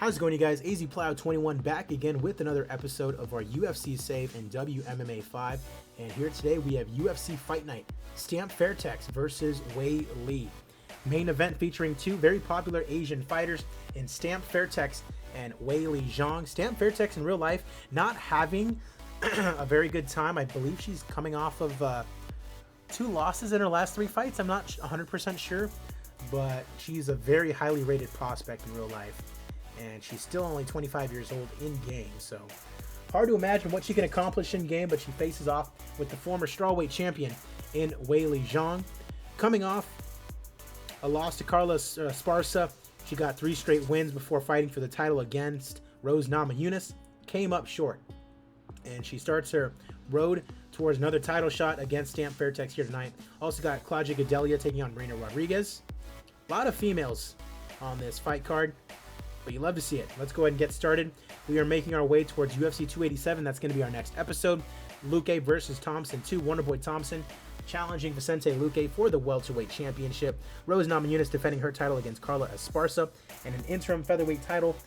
How's it going, you guys? AZPlow21 back again with another episode of our UFC save in WMMA 5. And here today we have UFC Fight Night, Stamped FAIRTEX versus WEILI. Main event featuring two very popular Asian fighters in Stamped FAIRTEX and WEILI ZHANG. Stamped FAIRTEX in real life not having a very good time. I believe she's coming off of 2 losses in her last 3 fights. I'm not 100% sure, but she's a very highly rated prospect in real life. And she's still only 25 years old in game, so hard to imagine what she can accomplish in game, but she faces off with the former strawweight champion in WEILI ZHANG. Coming off a loss to Carla Esparza, she got 3 straight wins before fighting for the title against Rose Namajunas. Came up short, and she starts her road towards another title shot against Stamped FAIRTEX here tonight. Also got Claudia Godelia taking on Marina. A lot of females on this fight card, but you love to see it. Let's go ahead and get started. We are making our way towards UFC 287. That's going to be our next episode. Luque versus Thompson 2. Wonderboy Thompson challenging Vicente Luque for the welterweight championship. Rose Namajunas defending her title against Carla Esparza. And an interim featherweight title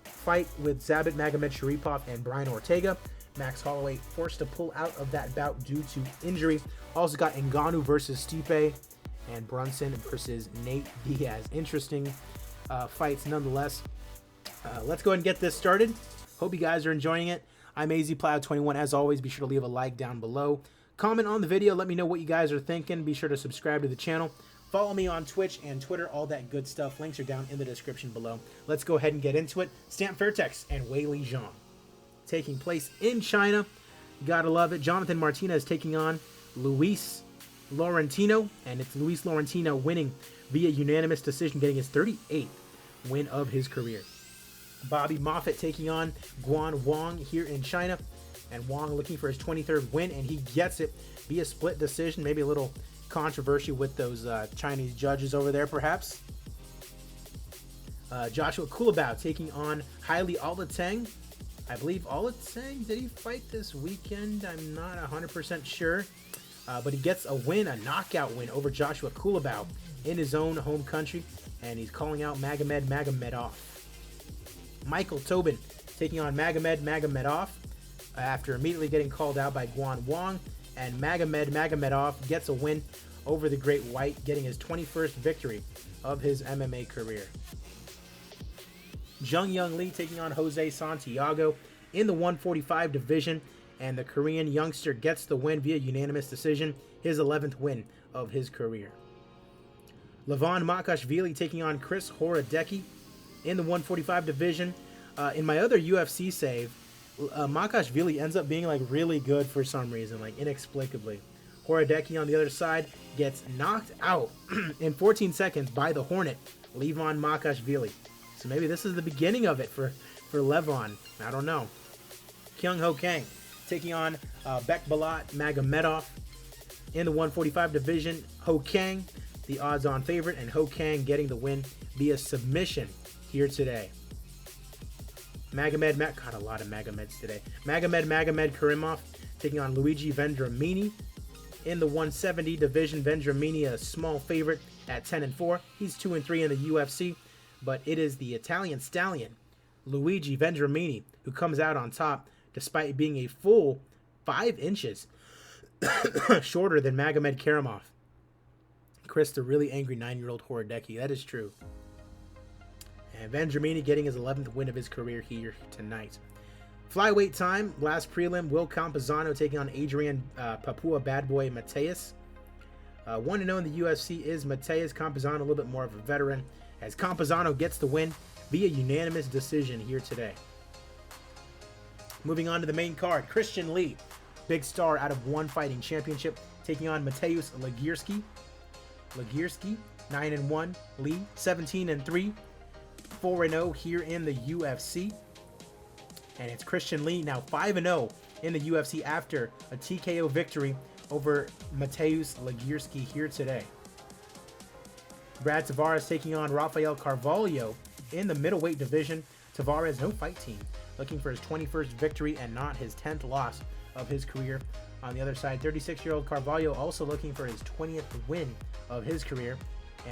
fight with Zabit Magomedsharipov and Brian Ortega. Max Holloway forced to pull out of that bout due to injury. Also got Ngannou versus Stipe and Brunson versus Nate Diaz. Interesting fights nonetheless. Let's go ahead and get this started. Hope you guys are enjoying it. I'm AZPlow21. As always, be sure to leave a like down below. Comment on the video. Let me know what you guys are thinking. Be sure to subscribe to the channel. Follow me on Twitch and Twitter. All that good stuff. Links are down in the description below. Let's go ahead and get into it. Stamped FAIRTEX and WEILI ZHANG. Taking place in China. Gotta love it. Jonathan Martinez taking on Luis Laurentino. And it's Luis Laurentino winning via unanimous decision, getting his 38th win of his career. Bobby Moffett taking on Guan Wang here in China, and Wang looking for his 23rd win, and he gets it via split decision. Maybe a little controversy with those Chinese judges over there, perhaps. Joshua Kulabau taking on Haile Alateng. I believe Alateng, did he fight this weekend? I'm not 100% sure. But he gets a win, a knockout win over Joshua Kulabau in his own home country, and he's calling out Magomedov. Michael Tobin taking on Magomedov after immediately getting called out by Guan Wang, and Magomedov gets a win over the Great White, getting his 21st victory of his MMA career. Jung Young Lee taking on Jose Santiago in the 145 division, and the Korean youngster gets the win via unanimous decision, his 11th win of his career. Lavon Makashvili taking on Chris Horadeki in the 145 division. In my other UFC save, Makashvili ends up being like really good for some reason, like inexplicably. Horadeki on the other side gets knocked out in 14 seconds by the Hornet, Lavon Makashvili. So maybe this is the beginning of it for Lavon. I don't know. Kyung Ho Kang taking on Bekbalat Magomedov in the 145 division. Ho Kang, the odds-on favorite, and Ho Kang getting the win via submission here today. Got a lot of Magomeds today. Magomed Karimov taking on Luigi Vendramini in the 170 division. Vendramini, a small favorite at 10-4. He's 2-3 in the UFC, but it is the Italian stallion, Luigi Vendramini, who comes out on top despite being a full 5 inches shorter than Magomed Karimov. Chris, the really angry 9-year-old Horadeki. That is true. And Vendramini getting his 11th win of his career here tonight. Flyweight time. Last prelim. Will Campazano taking on Adrian Papua Bad Boy Mateus. 1-0 in the UFC is Mateus. Campazano a little bit more of a veteran, as Campazano gets the win via unanimous decision here today. Moving on to the main card. Christian Lee, big star out of One Fighting Championship, taking on Mateusz Legierski. 9-1. Lee 17-3. 4-0 here in the UFC. And it's Christian Lee now 5-0 in the UFC after a TKO victory over Mateusz Legierski here today. Brad Tavares taking on Rafael Carvalho in the middleweight division. Tavares, no fight team, looking for his 21st victory and not his 10th loss of his career. On the other side, 36-year-old Carvalho also looking for his 20th win of his career.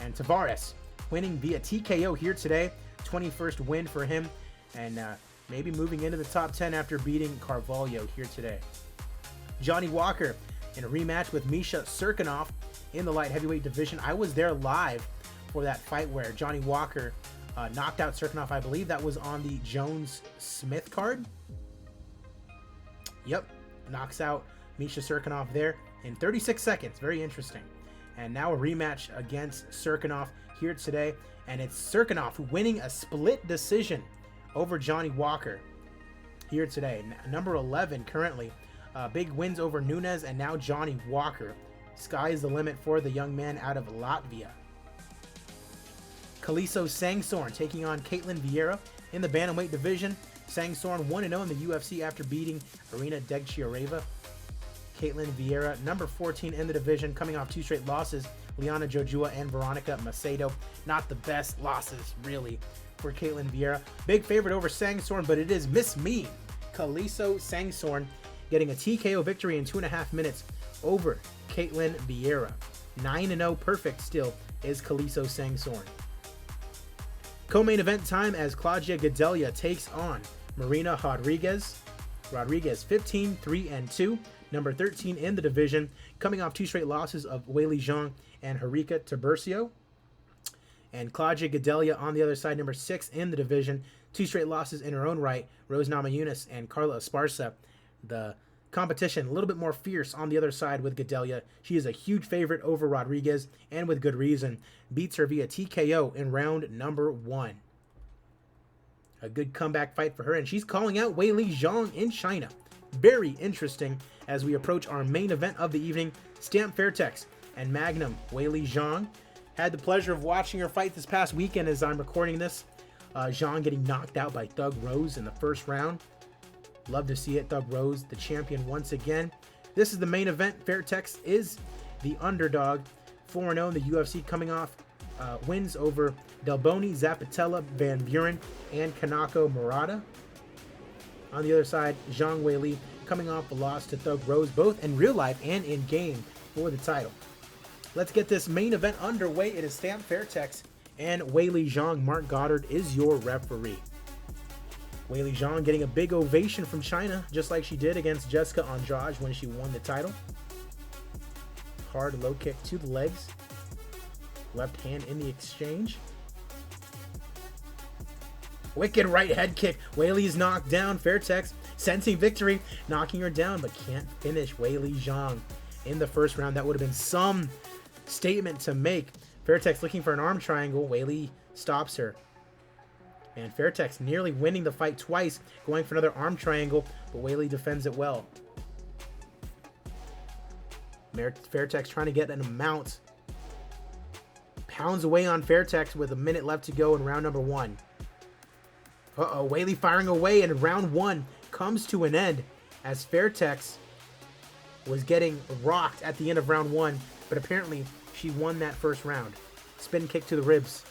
And Tavares winning via TKO here today. 21st win for him, and maybe moving into the top 10 after beating Carvalho here today. Johnny Walker in a rematch with Misha Serkinov in the light heavyweight division. I was there live for that fight where Johnny Walker knocked out Serkinov. I believe that was on the Jones-Smith card. Yep, knocks out Misha Serkinov there in 36 seconds. Very interesting. And now a rematch against Serkinov here today. And it's Serkinov winning a split decision over Johnny Walker here today. Number 11 currently. Big wins over Nunes and now Johnny Walker. Sky's the limit for the young man out of Latvia. Kaliso Sangsorn taking on Caitlin Vieira in the bantamweight division. Sangsorn 1-0 in the UFC after beating Marina Degchiareva. Caitlin Vieira, number 14 in the division, coming off 2 straight losses. Liana Jojua and Veronica Macedo. Not the best losses, really, for Caitlin Vieira. Big favorite over Sangsorn, but it is Miss Me, Kaliso Sangsorn, getting a TKO victory in 2.5 minutes over Caitlin Vieira. 9-0 perfect still is Kaliso Sangsorn. Co-main event time as Claudia Godelia takes on Marina Rodriguez. Rodriguez 15-3-2, number 13 in the division, coming off 2 straight losses of WEILI ZHANG and Harika Tiburcio. And Claudia Godelia on the other side, number 6 in the division, 2 straight losses in her own right, Rose Namajunas and Carla Esparza. The competition a little bit more fierce on the other side with Godelia. She is a huge favorite over Rodriguez, and with good reason. Beats her via TKO in round number 1. A good comeback fight for her, and she's calling out WEILI ZHANG in China. Very interesting as we approach our main event of the evening. Stamp FAIRTEX and Magnum WEILI ZHANG. Had the pleasure of watching her fight this past weekend as I'm recording this. ZHANG getting knocked out by Thug Rose in the first round. Love to see it. Thug Rose, the champion once again. This is the main event. FAIRTEX is the underdog. 4-0 in the UFC, coming off wins over Delboni, Zapatella, Van Buren, and Kanako Murata. On the other side, Zhang Weili coming off a loss to Thug Rose, both in real life and in game for the title. Let's get this main event underway. It is Stamp FAIRTEX and WEILI ZHANG. Mark Goddard is your referee. WEILI ZHANG getting a big ovation from China, just like she did against Jessica Andrade when she won the title. Hard low kick to the legs. Left hand in the exchange. Wicked right head kick. WEILI is knocked down. FAIRTEX sensing victory, knocking her down, but can't finish WEILI ZHANG in the first round. That would have been some statement to make. FAIRTEX looking for an arm triangle. WEILI stops her. And FAIRTEX nearly winning the fight twice, going for another arm triangle, but WEILI defends it well. FAIRTEX trying to get an amount. Pounds away on FAIRTEX with a minute left to go in round number 1. WEILI firing away, and round 1 comes to an end as FAIRTEX was getting rocked at the end of round 1, but apparently she won that first round. Spin kick to the ribs.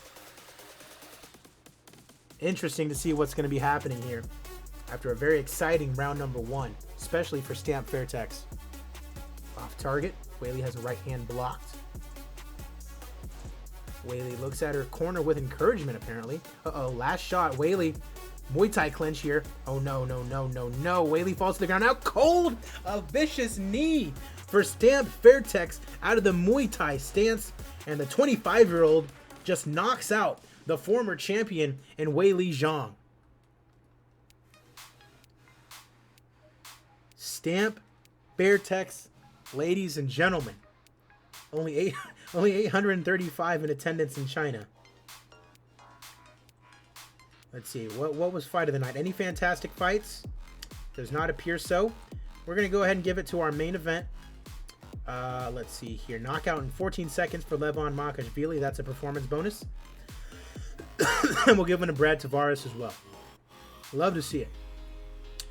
Interesting to see what's going to be happening here after a very exciting round number 1, especially for Stamp FAIRTEX. Off target. WEILI has a right hand blocked. WEILI looks at her corner with encouragement, apparently. Last shot. WEILI, Muay Thai clinch here. Oh, no. WEILI falls to the ground. Now cold. A vicious knee for Stamp FAIRTEX out of the Muay Thai stance. And the 25-year-old just knocks out the former champion in WEILI ZHANG. Stamp FAIRTEX, ladies and gentlemen. Only 835 in attendance in China. Let's see, what was fight of the night? Any fantastic fights? Does not appear so. We're going to go ahead and give it to our main event. Let's see here. Knockout in 14 seconds for Lavon Makashvili. That's a performance bonus. And we'll give it to Brad Tavares as well. Love to see it.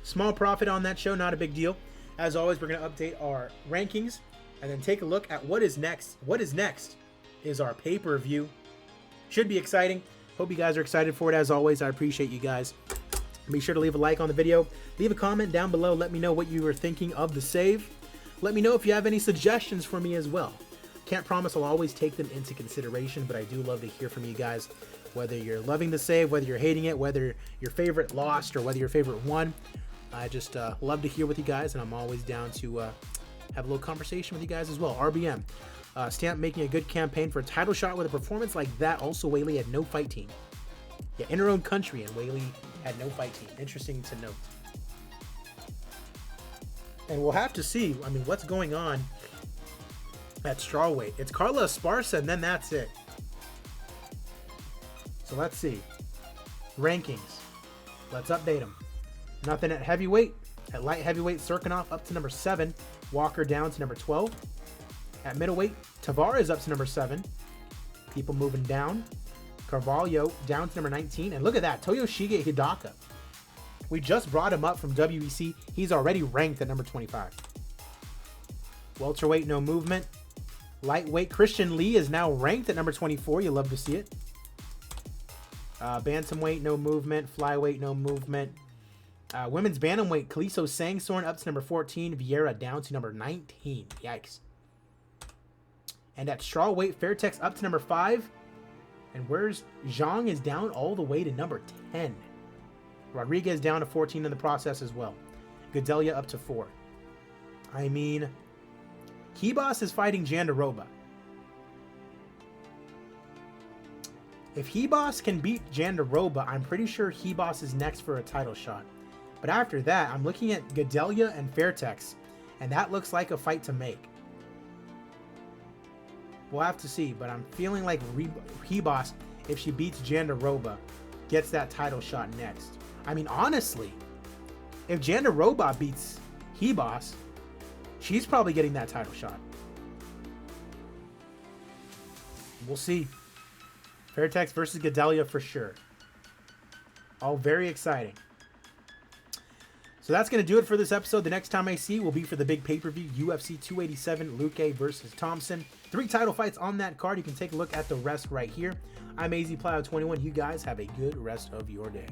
Small profit on that show, not a big deal. As always, we're going to update our rankings and then take a look at what is next. What is next is our pay-per-view. Should be exciting. Hope you guys are excited for it. As always, I appreciate you guys. Be sure to leave a like on the video. Leave a comment down below. Let me know what you were thinking of the save. Let me know if you have any suggestions for me as well. Can't promise I'll always take them into consideration, but I do love to hear from you guys. Whether you're loving the save, whether you're hating it, whether your favorite lost or whether your favorite won, I just love to hear with you guys, and I'm always down to have a little conversation with you guys as well. RBM. Stamp making a good campaign for a title shot with a performance like that. Also, WEILI had no fight team. Yeah, in her own country, and WEILI had no fight team. Interesting to note. And we'll have to see, I mean, what's going on at strawweight. It's Carla Esparza, and then that's it. So let's see. Rankings. Let's update them. Nothing at heavyweight. At light heavyweight, Serkinov up to number 7. Walker down to number 12. At middleweight, Tavares up to number 7. People moving down. Carvalho down to number 19. And look at that, Toyoshige Hidaka. We just brought him up from WEC. He's already ranked at number 25. Welterweight, no movement. Lightweight, Christian Lee is now ranked at number 24. You love to see it. Bantamweight, no movement. Flyweight, no movement. Women's bantamweight, Kaliso Sangsorn up to number 14. Vieira down to number 19. Yikes. And at strawweight, FAIRTEX up to number 5. And where's ZHANG is down all the way to number 10. Rodriguez down to 14 in the process as well. Godelia up to 4. I mean, Kibas is fighting Jandiroba. If Hebos can beat Jandiroba, I'm pretty sure Hebos is next for a title shot. But after that, I'm looking at Godelia and FAIRTEX, and that looks like a fight to make. We'll have to see, but I'm feeling like Hebos, if she beats Jandiroba, gets that title shot next. I mean, honestly, if Jandiroba beats Hebos, she's probably getting that title shot. We'll see. FAIRTEX versus Godelia for sure. All very exciting. So that's going to do it for this episode. The next time I see you will be for the big pay-per-view, UFC 287, Luque versus Thompson. 3 title fights on that card. You can take a look at the rest right here. I'm AZPlow21. You guys have a good rest of your day.